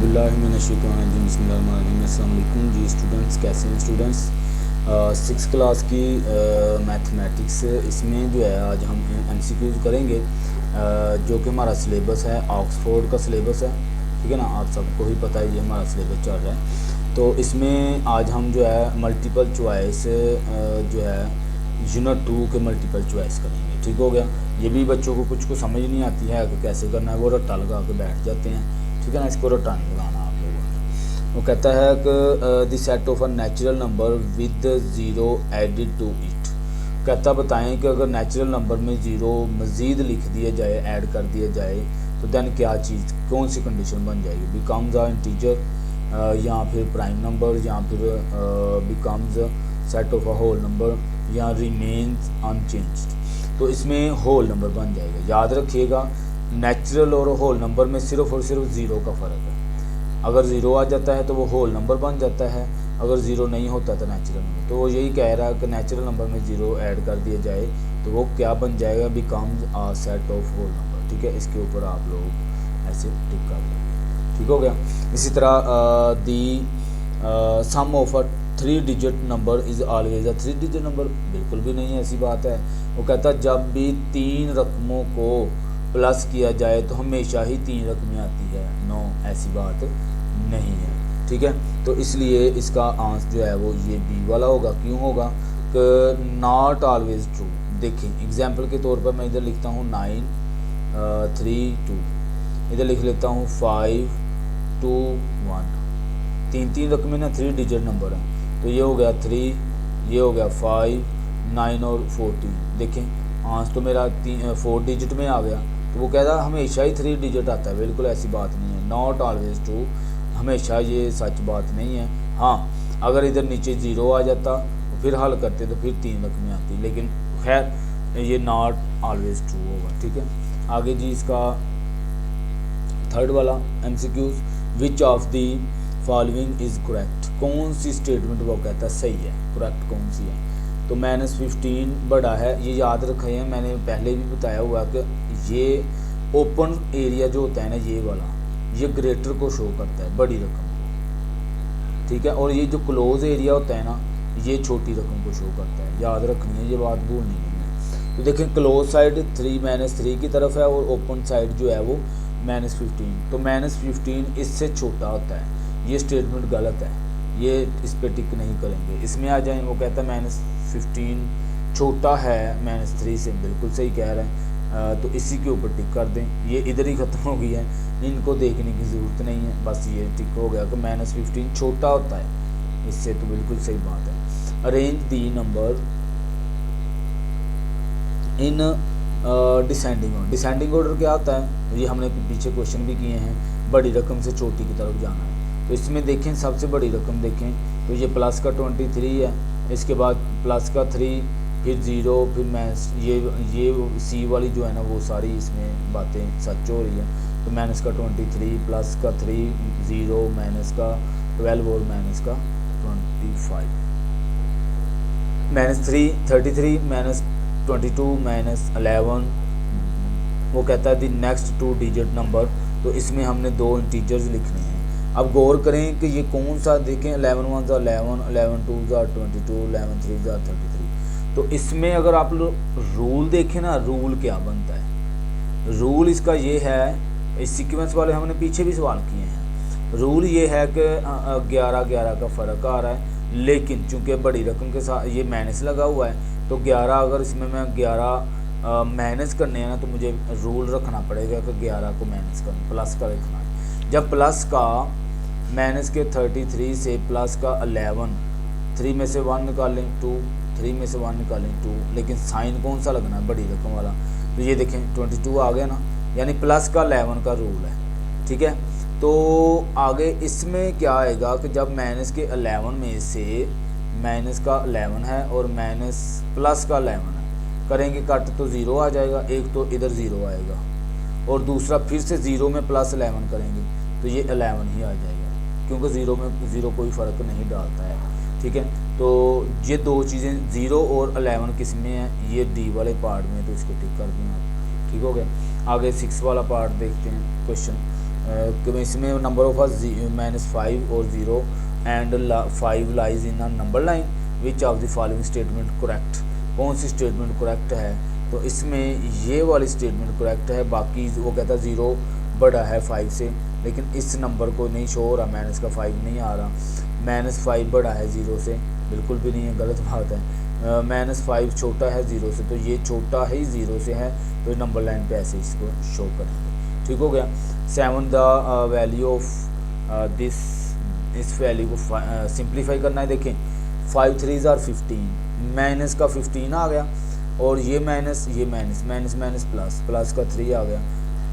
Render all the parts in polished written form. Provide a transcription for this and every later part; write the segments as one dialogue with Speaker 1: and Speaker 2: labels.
Speaker 1: औज़ुबिल्लाहिमिनश्शैतानिर्रजीम बिस्मिल्लाहिर्रहमानिर्रहीम। अस्सलाम वालेकुम जी स्टूडेंट्स, कैसे हैं स्टूडेंट्स। सिक्स क्लास की मैथमेटिक्स, इसमें जो है आज हम एमसीक्यूज़ करेंगे जो कि हमारा सिलेबस है, ऑक्सफोर्ड का सिलेबस है, ठीक है ना। आप सबको ही पता है ये हमारा सिलेबस चल रहा है। तो इसमें आज हम जो है मल्टीपल चॉइस जो है यूनिट 2 के मल्टीपल चॉइस करेंगे, ठीक हो गया। ये भी बच्चों को कुछ समझ नहीं आती है कि कैसे करना है, वो रट्टा लगा के बैठ जाते हैं, ठीक है ना। इसको रट्टा नहीं लगाना आप लोगों ने। वो कहता है कि the set of a natural number with zero added to it. कहता बताएं कि अगर नेचुरल नंबर में ज़ीरो मज़ीद लिख दिया जाए, ऐड कर दिया जाए, तो देन क्या चीज़, कौन सी कंडीशन बन जाएगी। बिकम्स अ इंटीजर या फिर प्राइम नंबर या फिर becomes set of a whole number या रिमेन्स अनचेंज्ड। तो इसमें होल नंबर बन जाएगा। याद रखिएगा, नेचुरल और होल नंबर में सिर्फ और सिर्फ ज़ीरो का फ़र्क है। अगर ज़ीरो आ जाता है तो वो होल नंबर बन जाता है, अगर ज़ीरो नहीं होता तो नेचुरल नंबर। तो वो यही कह रहा है कि नेचुरल नंबर में ज़ीरो ऐड कर दिया जाए तो वो क्या बन जाएगा, becomes a set of whole number, ठीक है। इसके ऊपर आप लोग ऐसे टिक कर लेंगे, ठीक हो गया। इसी तरह the sum of a 3 digit number is always a 3 digit number, बिल्कुल भी नहीं, ऐसी बात है। वो कहता है जब भी 3 रकमों को प्लस किया जाए तो हमेशा ही 3 रकमें आती है। नो, ऐसी बात नहीं है, ठीक है। तो इसलिए इसका आंसर जो है वो ये बी वाला होगा। क्यों होगा कि नॉट ऑलवेज ट्रू। देखिए एग्जाम्पल के तौर पर मैं इधर लिखता हूँ 9 3 2, इधर लिख लेता हूँ 5 2 1। 3 रकमें ना 3 डिजिट नंबर हैं, तो ये हो गया 3, ये हो गया 5, 9 और 14। देखें आंसर तो मेरा 4 डिजिट में आ गया। तो वो कहता है हमेशा ही 3 डिजिट आता है, बिल्कुल ऐसी बात नहीं है। नॉट ऑलवेज ट्रू, हमेशा ये सच बात नहीं है। हाँ, अगर इधर नीचे ज़ीरो आ जाता तो फिर हल करते तो फिर 3 रकमें आती, लेकिन खैर ये नॉट ऑलवेज ट्रू होगा, ठीक है। आगे जी इसका थर्ड वाला MCQs, which of the following is correct. कौन सी स्टेटमेंट वो कहता है सही है, करेक्ट कौन सी है। तो -15 बड़ा है, ये याद रखे हैं, मैंने पहले भी बताया हुआ कि ये ओपन एरिया जो होता है ना, ये वाला, ये ग्रेटर को शो करता है, बड़ी रकम को, ठीक है। और ये जो क्लोज एरिया होता है ना, ये छोटी रकम को शो करता है। याद रखनी है, ये बात भूलनी नहीं है। तो देखें क्लोज साइड 3 की तरफ है और ओपन साइड जो है वो -15। तो -15 इससे छोटा होता है, ये स्टेटमेंट गलत है, ये इस पर टिक नहीं करेंगे। इसमें आ जाए, वो कहता है -15 छोटा है -3 से, बिल्कुल सही कह रहे हैं। तो इसी के ऊपर टिक कर दें, ये इधर ही ख़त्म हो गई है, इनको देखने की ज़रूरत नहीं है, बस ये टिक हो गया कि -15 छोटा होता है इससे, तो बिल्कुल सही बात है। Arrange the number in descending order. Descending order क्या होता है, ये हमने पीछे क्वेश्चन भी किए हैं, बड़ी रकम से छोटी की तरफ जाना है। तो इसमें देखें सबसे बड़ी रकम देखें तो ये प्लस का 23 है, इसके बाद प्लस का 3, फिर 0, फिर ये सी वाली जो है ना वो सारी इसमें बातें सच हो रही है। तो माइनस का 23, प्लस का 3, 0, माइनस का 12 और माइनस का 25। -33 माइनस 22 माइनस 11। वो कहता है दी नेक्स्ट 2 डिजिट नंबर। तो इसमें हमने 2 इंटीजर्स लिखने हैं। अब गौर करें कि ये कौन सा, देखें 11 1 ज़ा 11, 11 2 ज़ा 22, 11 3 ज़ा 33। तो इसमें अगर आप लोग रूल देखें ना, रूल क्या बनता है। रूल इसका ये है, इस सीक्वेंस वाले हमने पीछे भी सवाल किए हैं। रूल ये है कि 11 का फ़र्क आ रहा है, लेकिन चूंकि बड़ी रकम के साथ ये माइनस लगा हुआ है, तो 11 अगर इसमें मैं 11 माइनस करने हैं ना, तो मुझे रूल रखना पड़ेगा कि 11 को माइनस करना, प्लस का रखना है। जब प्लस का माइनस के 33 से प्लस का 11, 3 में से 1 निकालें 2, 3 में से 1 निकालें 2, लेकिन साइन कौन सा लगना है, बड़ी रकम वाला। तो ये देखें 22 आ गया ना, यानी प्लस का 11 का रूल है, ठीक है। तो आगे इसमें क्या आएगा कि जब माइनस के 11 में से माइनस का 11 है और माइनस प्लस का 11 है, करेंगे कट तो 0 आ जाएगा, एक तो इधर 0 आएगा और दूसरा फिर से 0 में प्लस 11 करेंगे तो ये 11 ही आ जाएगा, क्योंकि 0 में 0 कोई फ़र्क नहीं डालता है, ठीक है। तो ये 2 चीज़ें 0 और 11 किस में है, ये डी वाले पार्ट में, तो इसको टिक कर दें आप, ठीक हो गया। आगे 6 वाला पार्ट देखते हैं क्वेश्चन। इसमें नंबर ऑफ -5 और 0 and 5 lies in a number line, which of the following statement correct, कौन सी स्टेटमेंट करेक्ट है। तो इसमें ये वाली स्टेटमेंट करेक्ट है, बाकी वो कहता है 0 बड़ा है 5 से, लेकिन इस नंबर को नहीं शो हो रहा, माइनस का 5 नहीं आ रहा। -5 बड़ा है 0 से, बिल्कुल भी नहीं है, गलत बात है। -5 छोटा है 0 से, तो ये छोटा ही 0 से है, तो नंबर लाइन पे ऐसे इसको शो करेंगे। ठीक हो गया। 7 द वैल्यू ऑफ दिस, इस वैल्यू को सिंप्लीफाई करना है। देखें 5 3 ज़ार 15, माइनस का 15 आ गया, और ये माइनस माइनस प्लस का 3 आ गया,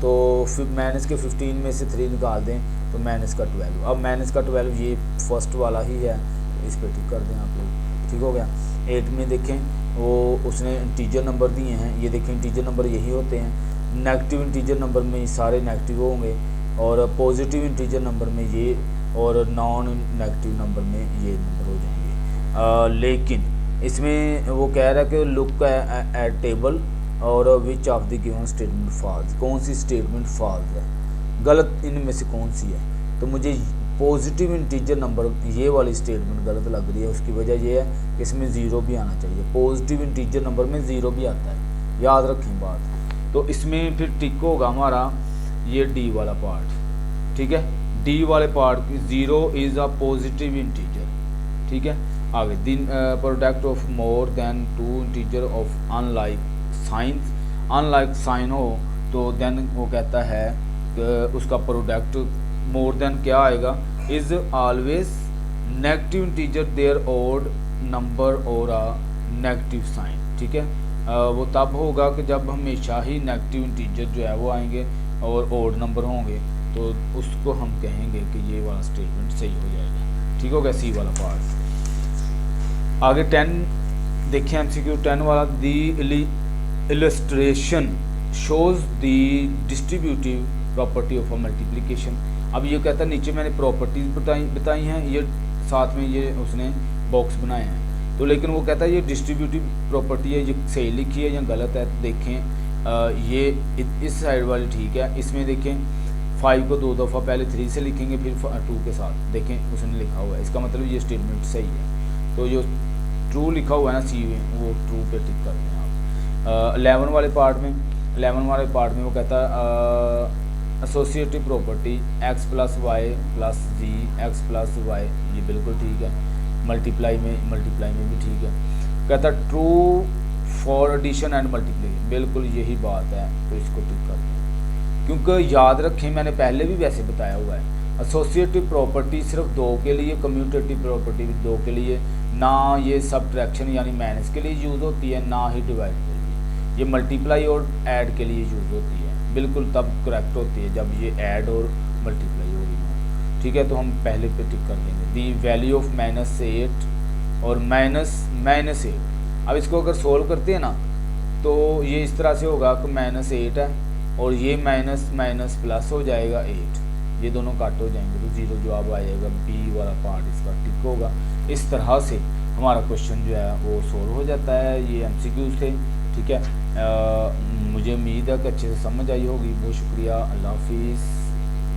Speaker 1: तो फिर माइनस के 15 में से 3 निकाल दें तो माइनस का 12। अब माइनस का 12 ये फर्स्ट वाला ही है, तो इस पर टिक कर दें आप लोग। ठीक हो गया। 8 में देखें वो उसने इंटीजर नंबर दिए हैं, ये देखें इंटीजर नंबर यही होते हैं। नेगेटिव इंटीजर नंबर में सारे नेगेटिव होंगे, और पॉजिटिव इंटीजर नंबर में ये, और नॉन नेगेटिव नंबर में ये नंबर हो जाएंगे। लेकिन इसमें वो कह रहा है कि लुक एट टेबल और which of the given statement false, कौन सी स्टेटमेंट फॉल्स है, गलत इनमें से कौन सी है। तो मुझे पॉजिटिव इंटीजर नंबर ये वाली स्टेटमेंट गलत लग रही है। उसकी वजह ये है कि इसमें 0 भी आना चाहिए, पॉजिटिव इंटीजर नंबर में 0 भी आता है, याद रखें बात। तो इसमें फिर टिक होगा हमारा ये डी वाला पार्ट। ठीक है, डी वाले part 0 is a positive integer. ठीक है, आगे दिन product of more than 2 integer of unlike sign हो, तो देन वो कहता है कि उसका प्रोडक्ट मोर देन क्या आएगा, is always negative integer there odd number और अ नेगेटिव साइन। ठीक है, वो तब होगा कि जब हमेशा ही नेगेटिव इंटीजर जो है वो आएंगे और ओड नंबर होंगे, तो उसको हम कहेंगे कि ये वाला स्टेटमेंट सही हो जाएगा। ठीक हो गया, सी वाला पार्ट। आगे 10 देखें MCQ 10 वाला, the illustration shows the distributive property of a multiplication. अब ये कहता है नीचे मैंने प्रॉपर्टीज बताई हैं, ये साथ में ये उसने बॉक्स बनाए हैं, तो लेकिन वो कहता है ये डिस्ट्रीब्यूटिव प्रॉपर्टी है, ये सही लिखी है या गलत है। तो देखें ये इस साइड वाली ठीक है, इसमें देखें 5 को 2 दफ़ा पहले 3 से लिखेंगे, फिर 2 के साथ, देखें उसने लिखा हुआ है, इसका मतलब ये स्टेटमेंट सही है। तो जो ट्रू लिखा हुआ है ना सी में, वो ट्रू पे टिक कर दें आप। 11 वाले पार्ट में वो कहता है associative property x + y + z x + y, ये बिल्कुल ठीक है। मल्टीप्लाई में भी ठीक है। कहता है true for addition and multiplication, बिल्कुल यही बात है, तो इसको टिक कर दें। क्योंकि याद रखें मैंने पहले भी वैसे बताया हुआ है, एसोसिएटिव प्रॉपर्टी सिर्फ 2 के लिए, कम्यूटेटिव प्रॉपर्टी भी 2 के लिए, ना ये सब्ट्रैक्शन यानी माइनस के लिए यूज़ होती है, ना ही डिवाइड के लिए। ये मल्टीप्लाई और ऐड के लिए यूज़ होती है, बिल्कुल तब करेक्ट होती है जब ये ऐड और मल्टीप्लाई हो रही हो। ठीक है, तो हम पहले पे टिक कर देंगे। दी वैल्यू ऑफ -8 और -8। अब इसको अगर सोल्व करते हैं ना, तो ये इस तरह से होगा कि -8 है और ये माइनस प्लस हो जाएगा 8, ये दोनों काट हो जाएंगे, तो 0 जवाब आएगा। बी वाला पार्ट इसका टिक होगा। इस तरह से हमारा क्वेश्चन जो है वो सोल्व हो जाता है। ये MCQs थे। ठीक है, मुझे उम्मीद है कि अच्छे से समझ आई होगी। बहुत शुक्रिया, अल्लाह हाफिज़।